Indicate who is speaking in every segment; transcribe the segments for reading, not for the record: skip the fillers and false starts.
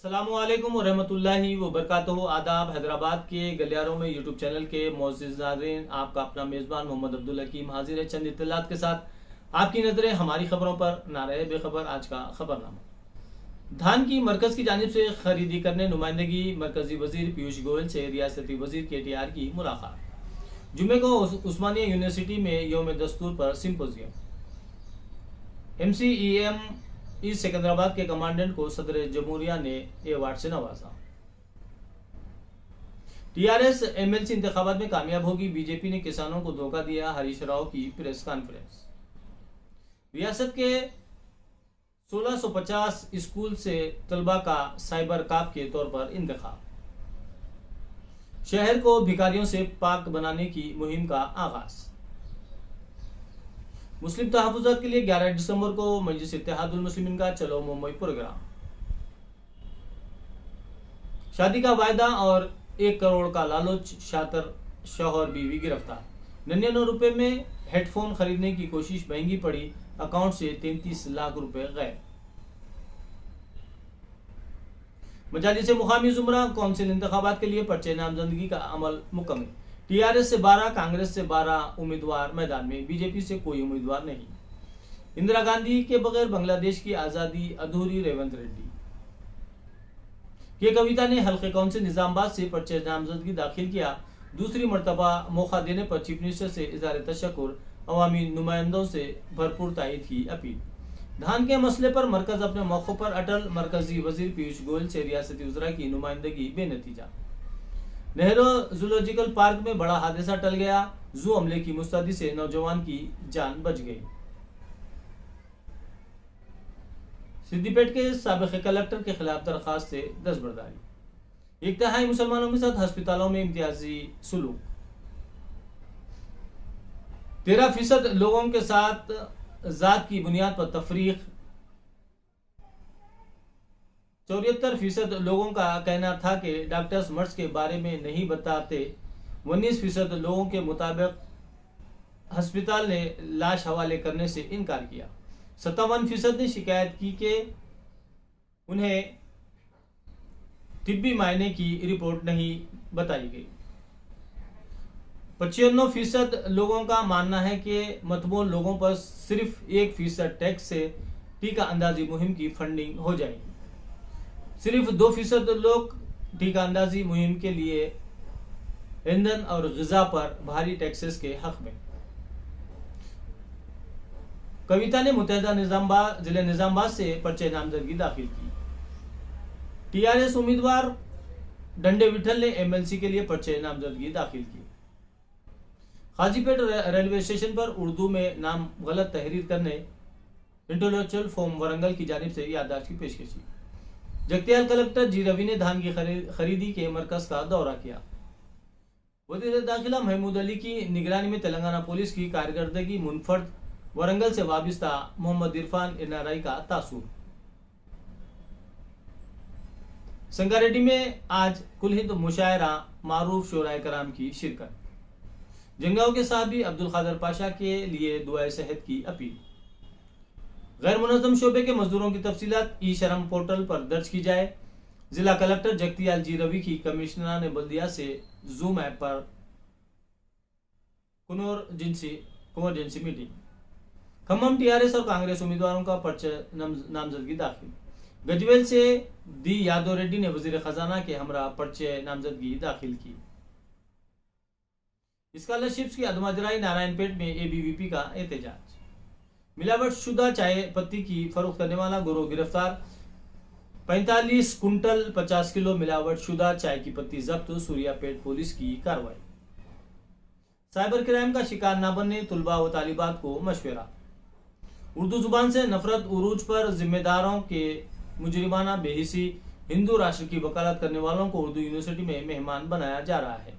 Speaker 1: अस्सलामुअलैकुम वरहमतुल्लाहि वबरकातुहू। आदाब। हैदराबाद के गलियारों में यूट्यूब चैनल के मोअज़्ज़िज़ नाज़रीन, आपका अपना मेज़बान मोहम्मद अब्दुल हकीम हाजिर है चंद इत्तलात के साथ। आपकी नज़रें हमारी खबरों पर, ना रहे बेखबर। आज का खबरनामा। धान की मरकज़ की जानिब से खरीदी करने नुमाइंदगी मरकजी वजीर पीयूष गोयल से रियासती वजीर KTR की मुलाकात। जुमे को उस्मानिया यूनिवर्सिटी में यौम दस्तूर पर सिंपोजियम। MCEM ईस्ट सिकंदराबाद के कमांडेंट को सदर जमहूरिया ने अवार्ड से नवाजा। TRS MLC इंतखाबात में कामयाब होगी, BJP ने किसानों को धोखा दिया। हरीश राव की प्रेस कॉन्फ्रेंस। रियासत के 1650 स्कूल से तलबा का साइबर काप के तौर पर इंतखाब। शहर को भिखारियों से पाक बनाने की मुहिम का आगाज। मुस्लिम तहफ़्फ़ुज़ात के लिए 11 दिसंबर को मजलिस इत्तेहादुल मुस्लिमीन का चलो मुंबई प्रोग्राम। शादी का वायदा और 1 करोड़ का लालच, शातर शौहर बीवी गिरफ्तार। 99 रुपए में हेडफोन खरीदने की कोशिश, महंगी पड़ी, अकाउंट से 33 लाख रुपए गायब। मजालिस मुकामी जुमरा कौंसिल इंतखाबात के लिए पर्चे नामजदगी का अमल मुकम्मल। TRS से 12, कांग्रेस से 12 उम्मीदवार मैदान में, BJP से कोई उम्मीदवार नहीं। इंदिरा गांधी के बगैर बांग्लादेश की आजादी अधूरी, रेवंत रेड्डी। के कविता ने हल्के कौंसिल निजामाबाद से पर्चे नामजदगी दाखिल किया। दूसरी मरतबा मौका देने पर चीफ मिनिस्टर से इज़हार तशक्कुर, अवामी नुमाइंदों से भरपूर तायद की अपील। धान के मसले पर मरकज अपने मौक़िफ़ पर अटल, मरकजी वजीर पीयूष गोयल से रियासती वज़रा की नुमाइंदगी बेनतीजा। नेहरू जूलॉजिकल पार्क में बड़ा हादसा टल गया, जू अमले की मुस्तैदी से नौजवान की जान बच गई। सिद्दीपेट के साबिक़ कलेक्टर के खिलाफ दरखास्त से दस्तबरदारी। 1/3 मुसलमानों के साथ अस्पतालों में इम्तियाजी सुलूक। 13% लोगों के साथ जात की बुनियाद पर तफरीक। 74% लोगों का कहना था कि डॉक्टर्स मर्ज के बारे में नहीं बताते। 19% लोगों के मुताबिक अस्पताल ने लाश हवाले करने से इनकार किया। 57% ने शिकायत की कि उन्हें तिब्बी मायने की रिपोर्ट नहीं बताई गई। 95% लोगों का मानना है कि मतमूल लोगों पर सिर्फ 1% टैक्स से टीका अंदाजी मुहिम की फंडिंग हो जाएगी। सिर्फ 2% लोग टीका अंदाजी मुहिम के लिए ईंधन और ग़िज़ा पर भारी टैक्सेस के हक में। कविता ने मुतहदा जिले निजामाबाद से पर्चे नामजदगी दाखिल की। TRS उम्मीदवार डंडे विठल ने MLC के लिए पर्चे नामजदगी दाखिल की। हाजीपेट रेलवे स्टेशन पर उर्दू में नाम गलत तहरीर करने इंटेलेक्चुअल फॉर्म वरंगल की जानिब से याददाश्त की पेशकशी। जगतियाल कलेक्टर G रवि ने धान की खरीदी के मरकज का दौरा किया। वज़ीर दाखिला महमूद अली की निगरानी में तेलंगाना पुलिस की कारकर्दगी मुनफर्द। वरंगल से वाबिस्ता मोहम्मद इरफान NRI का तासुर। संगारेड्डी में आज कुल हिंद मुशायरा, मारूफ शोराए कराम की शिरकत। जंगाओं के साथ भी अब्दुल कादर पाशा के लिए दुआए सेहत की अपील। गैर मुनज़्ज़म शोबे के मजदूरों की तफसीलात ई-शरम पोर्टल पर दर्ज की जाए। जिला कलेक्टर जगतियाल G रवि की कमिश्नर ने बल्दिया से जूम ऐप पर कुंवर जिनसी मीटिंग। खम्मम TRS और कांग्रेस उम्मीदवारों का पर्चे नामजदगी दाखिल। गजवेल से दी यादव रेड्डी ने वजीर खजाना के हमरा पर्चे नामजदगी दाखिल की। स्कॉलरशिप्स की अदमाजराई, नारायणपेट में ABVP का एहतजाज। मिलावट शुदा चाय पत्ती की फरोख्त करने वाला गिरोह गिरफ्तार। 45 कुंटल 50 किलो मिलावट शुदा चाय की पत्ती जब्त। सूर्यापेट पुलिस की कार्रवाई। साइबर क्राइम का शिकार न बनने तुलबा व तालिबात को मशवरा। उर्दू जुबान से नफरत उरूज पर जिम्मेदारों के मुजरिमाना बेहिसी। हिंदू राष्ट्र की वकालत करने वालों को उर्दू यूनिवर्सिटी में मेहमान बनाया जा रहा है।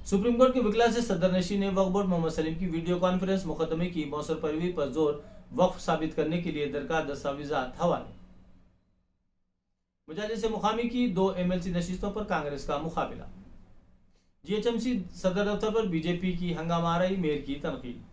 Speaker 1: सुप्रीम कोर्ट के वकील से सदर नशीन ने वक्फ बोर्ड मोहम्मद सलीम की वीडियो कॉन्फ्रेंस। मुकदमे की मौसर पैरवी पर जोर, वक्फ साबित करने के लिए दरकार दस्तावेजात हवाले। मजालिस मुकामी की 2 MLC नशिस्तों पर कांग्रेस का मुकाबला। GHMC सदर दफ्तर पर BJP की हंगामाराई, मेयर की तनकीद।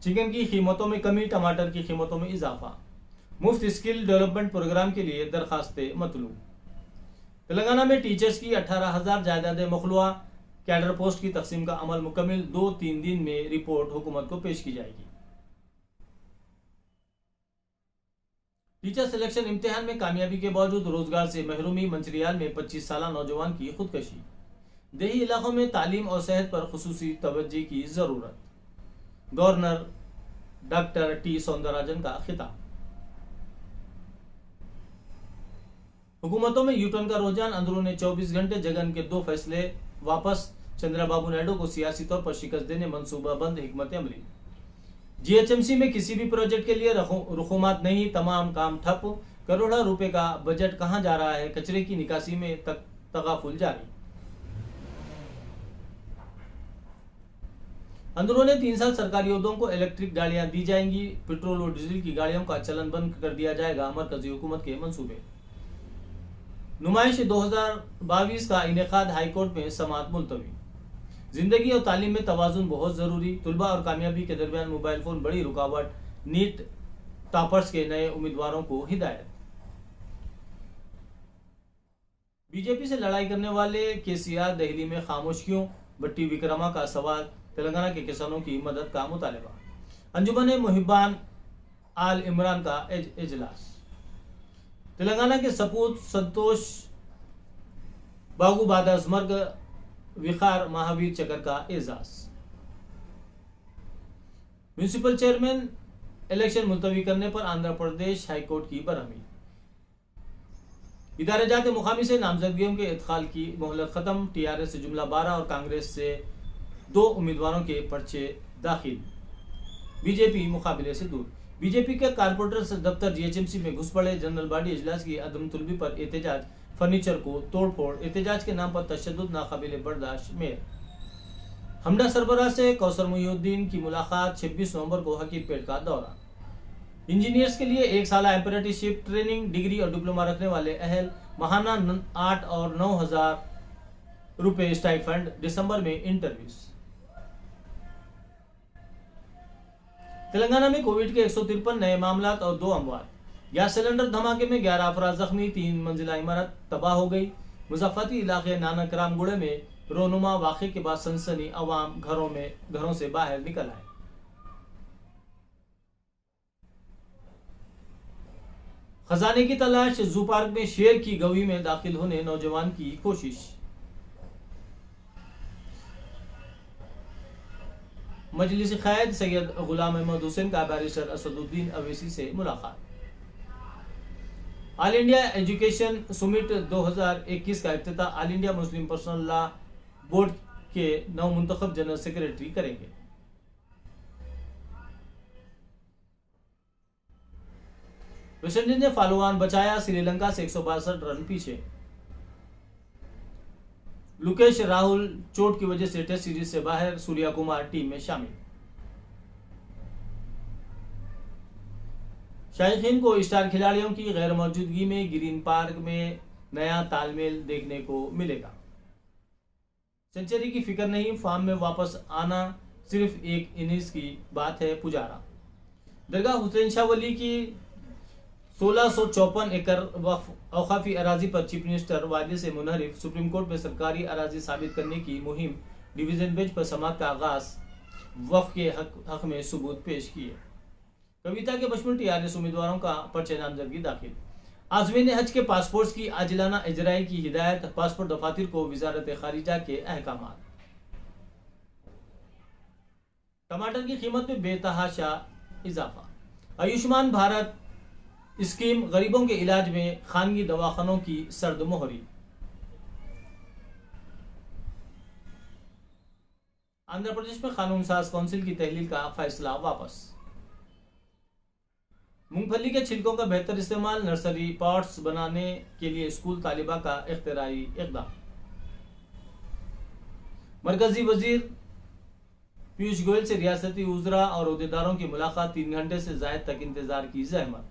Speaker 1: चिकन की कीमतों में कमी, टमाटर की कीमतों में इजाफा। मुफ्त स्किल डेवलपमेंट प्रोग्राम के लिए दरखास्तें मतलूब। तेलंगाना में टीचर्स की 18,000 जायदाद मखलूआ कैडर पोस्ट की तकसीम का अमल मुकम्मल 2-3 दिन में रिपोर्ट हुकूमत को पेश की जाएगी। टीचर सिलेक्शन इम्तिहान में कामयाबी के बावजूद रोजगार से महरूमी, मंचरियाल में 25 साल नौजवान की खुदकशी। देही इलाकों में तालीम और सेहत पर खुसूसी तवज्जो की जरूरत। गवर्नर डॉक्टर टी सौंदरराजन का खिताब। हुकूमतों में यूटर्न का रुझान, अंदरूनी 24 घंटे जगन के 2 फैसले वापस। चंद्रबाबू नायडू को सियासी तौर पर शिकस्त देने मंसूबाबंद हिकमत अमली। जीएचएमसी में किसी भी प्रोजेक्ट के लिए रुखुमात नहीं, तमाम काम ठप। करोड़ों रुपए का बजट कहां जा रहा है? कचरे की निकासी में तगाफुल जारी। अंदरूनी 3 साल सरकारी ओहदों को इलेक्ट्रिक गाड़ियां दी जाएंगी। पेट्रोल और डीजल की गाड़ियों का चलन बंद कर दिया जाएगा। मरकजी हुकूमत के मंसूबे। नुमाइश 2022 का इनेकाद हाईकोर्ट में समाअत मुलतवी। जिंदगी और तालीम में तवाजुन बहुत जरूरी। तुलबा और कामयाबी के दरमियान मोबाइल फोन बड़ी रुकावट। नीट टॉपर्स के नए उम्मीदवारों को हिदायत। बीजेपी से लड़ाई करने वाले केसीआर दिल्ली में खामोश क्यों? भट्टी विक्रमा का सवाल। तेलंगाना के किसानों की मदद का मुतालबा। अंजुमन मुहिबान आल इमरान का इजलास। तेलंगाना के सपूत संतोष बागू बादाजमर्ग विखार महावीर चक्र का एजाज। म्यूनिसिपल चेयरमैन इलेक्शन मुलतवी करने पर आंध्र प्रदेश हाईकोर्ट की बरहमी। इदारे जाते मुकामी से नामजदगियों के इदखाल की मोहलत खत्म। टीआरएस से जुमला 12 और कांग्रेस से 2 उम्मीदवारों के पर्चे दाखिल। बीजेपी मुकाबले से दूर। बीजेपी के कारपोरेटर दफ्तर जीएचएमसी में घुस पड़े। जनरल बॉडी इजलास की अदम तुलबी पर एहतजाज। फर्नीचर को तोड़फोड़। एहतजाज के नाम पर तशद्दुद नाकाबिले बर्दाश्त में। हमडा सरबराह से कौसर मुहिउद्दीन की मुलाकात। 26 नवंबर को हकीरपेट का दौरा। इंजीनियर्स के लिए 1 साल अप्रेंटिसशिप ट्रेनिंग, डिग्री और डिप्लोमा रखने वाले अहल माहाना 8 और 9,000 रुपए स्टाइफंड। दिसंबर में इंटरव्यूज। तेलंगाना में कोविड के 153 नए मामला और 2 अमवात। गैस सिलेंडर धमाके में 11 अफराद जख्मी। 3 मंजिला इमारत तबाह हो गई। मुजफ्फरती इलाके नानक रामगुड़े में रोनुमा वाक़े के बाद सनसनी। अवाम घरों से बाहर निकल आए। खजाने की तलाश। जू पार्क में शेर की गवी में दाखिल होने नौजवान की कोशिश। मजलिस क़ायद सैयद गुलाम अहमद हुसैन का बैरिस्टर असदुद्दीन अवैसी से मुलाकात। ऑल इंडिया एजुकेशन समिट 2021 का इफ्तिताह all India Muslim personal law board के नवमुंतखब जनरल सेक्रेटरी करेंगे। वेस्टइंडीज ने फालोआन बचाया। श्रीलंका से 162 रन पीछे। लुकेश राहुल चोट की वजह से टेस्ट सीरीज से बाहर। सूर्या कुमार टीम में शामिल। शायकीन को स्टार खिलाड़ियों की गैर मौजूदगी में ग्रीन पार्क में नया तालमेल देखने को मिलेगा। सेंचुरी की फिक्र नहीं, फॉर्म में वापस आना सिर्फ एक इनिंग्स की बात है। पुजारा। दरगाह हुसैन शाह वली की 1654 एकड़ वक्फ औकाफी अराजी पर चीफ मिनिस्टर वादे से मुनहरिफ। सुप्रीम कोर्ट में सरकारी अराजी साबित करने की मुहिम। डिवीजन बेंच पर समाअत का आगाज। वक्फ के हक में सबूत पेश किए। कविता के बशमुल टीआरएस उम्मीदवारों का पर्चे नामजदगी दाखिल। आज़मीन हज के पासपोर्ट की आजिलाना इजराई की हिदायत। पासपोर्ट दफातर को वजारत खारिजा के अहकाम। टमाटर की कीमत में बेतहाशा इजाफा। आयुष्मान भारत स्कीम गरीबों के इलाज में खानगी दवाखानों की सर्द मोहरी। आंध्र प्रदेश में कानून साज काउंसिल की तहलील का फैसला वापस। मूंगफली के छिलकों का बेहतर इस्तेमाल। नर्सरी पॉट्स बनाने के लिए स्कूल तालिबा का इख्तिराई इक़दाम। मरकजी वजीर पीयूष गोयल से रियासती उज़रा और ओहदेदारों की मुलाकात। 3 घंटे से ज़ायद तक इंतजार की जहमत।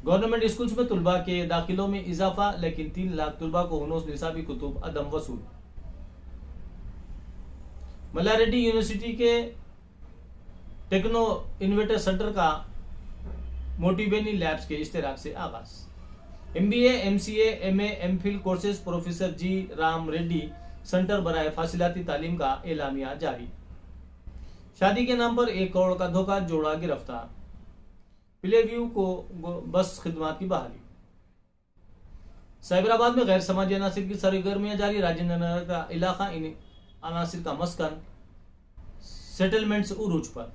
Speaker 1: गवर्नमेंट स्कूल्स में तुलबा के दाखिलों में इजाफा, लेकिन 3 लाख तुलबा को हुनूस निसाबी कुतुब अदम वसूल। Malla Reddy university K techno innovator centre का मोटिवेनी लैब्स के इश्तिराक से आगाज। MBA, MCA, MA, MPhil courses professor G Ram Reddy centre बराए फासिलाती तालीम का एलामिया जारी। शादी के नाम पर 1 करोड़ का धोखा, जोड़ा गिरफ्तार। प्ले व्यू को बस खिदमात की बहाली। साइबराबाद में गैर समाजी अनासिर की सरगर्मियां जारी। राजेंद्र नगर का इलाका इन अनासिर का मस्कन, सेटलमेंट्स उरूज पर।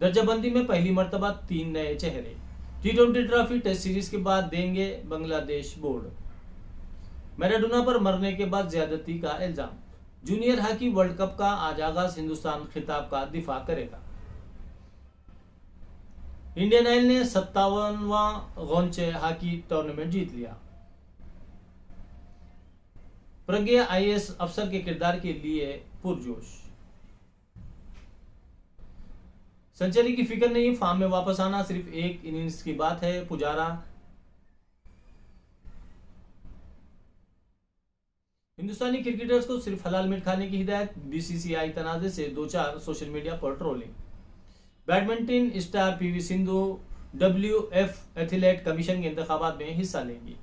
Speaker 1: दर्जाबंदी में पहली मर्तबा 3 नए चेहरे। T20 ट्रॉफी टेस्ट सीरीज के बाद देंगे बांग्लादेश बोर्ड। मैराडोना पर मरने के बाद ज्यादती का इल्जाम। जूनियर हॉकी वर्ल्ड कप का आज आगाज, हिंदुस्तान खिताब का दिफा करेगा। इंडियन आयल ने 57वां गौंचे हॉकी टूर्नामेंट जीत लिया। प्रज्ञा IAS अफसर के किरदार के लिए पुरजोश। सेंचुरी की फिक्र नहीं, फॉर्म में वापस आना सिर्फ एक इनिंग्स की बात है। पुजारा। हिंदुस्तानी क्रिकेटर्स को सिर्फ हलाल मीट खाने की हिदायत। BCCI तनाजे से 2-4 सोशल मीडिया पर trolling. Badminton star PV Sindhu WF athlete commission के इंतखाबात में हिस्सा लेंगी।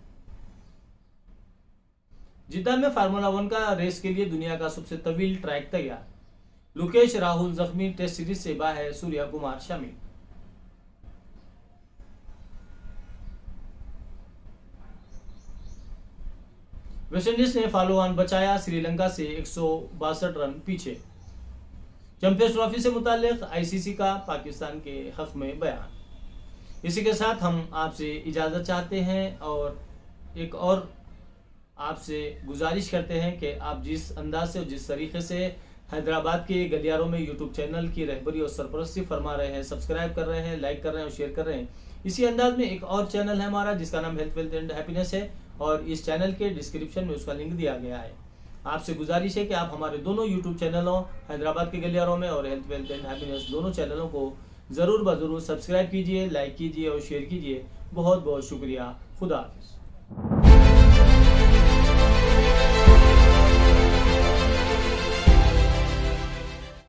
Speaker 1: जिद्दा में फार्मूला 1 का रेस के लिए दुनिया का सबसे तवील ट्रैक तैयार। लोकेश राहुल जख्मी, टेस्ट सीरीज से बाहर, सूर्या कुमार शामिल। वेस्टइंडीज ने फॉलो ऑन बचाया, श्रीलंका से 162 रन पीछे। चैंपियंस ट्रॉफी से मुताल्लिक ICC का पाकिस्तान के हक में बयान। इसी के साथ हम आपसे इजाजत चाहते हैं और एक और आपसे गुजारिश करते हैं कि आप जिस अंदाज से और जिस तरीके से हैदराबाद के गलियारों में यूट्यूब चैनल की रहबरी और सरपरस्ती फरमा रहे हैं, सब्सक्राइब कर रहे हैं, लाइक कर रहे हैं और शेयर कर रहे हैं, इसी अंदाज में एक और चैनल है हमारा जिसका नाम हेल्थ वेल्थ एंड हैप्पीनेस है और इस चैनल के डिस्क्रिप्शन में उसका लिंक दिया गया है। आपसे गुजारिश है कि आप हमारे दोनों यूट्यूब चैनलों हैदराबाद के गलियारों में और हेल्थ वेल्थ एंड हैप्पीनेस दोनों चैनलों को जरूर सब्सक्राइब कीजिए, लाइक कीजिए और शेयर कीजिए। बहुत बहुत शुक्रिया। खुदा हाफिज।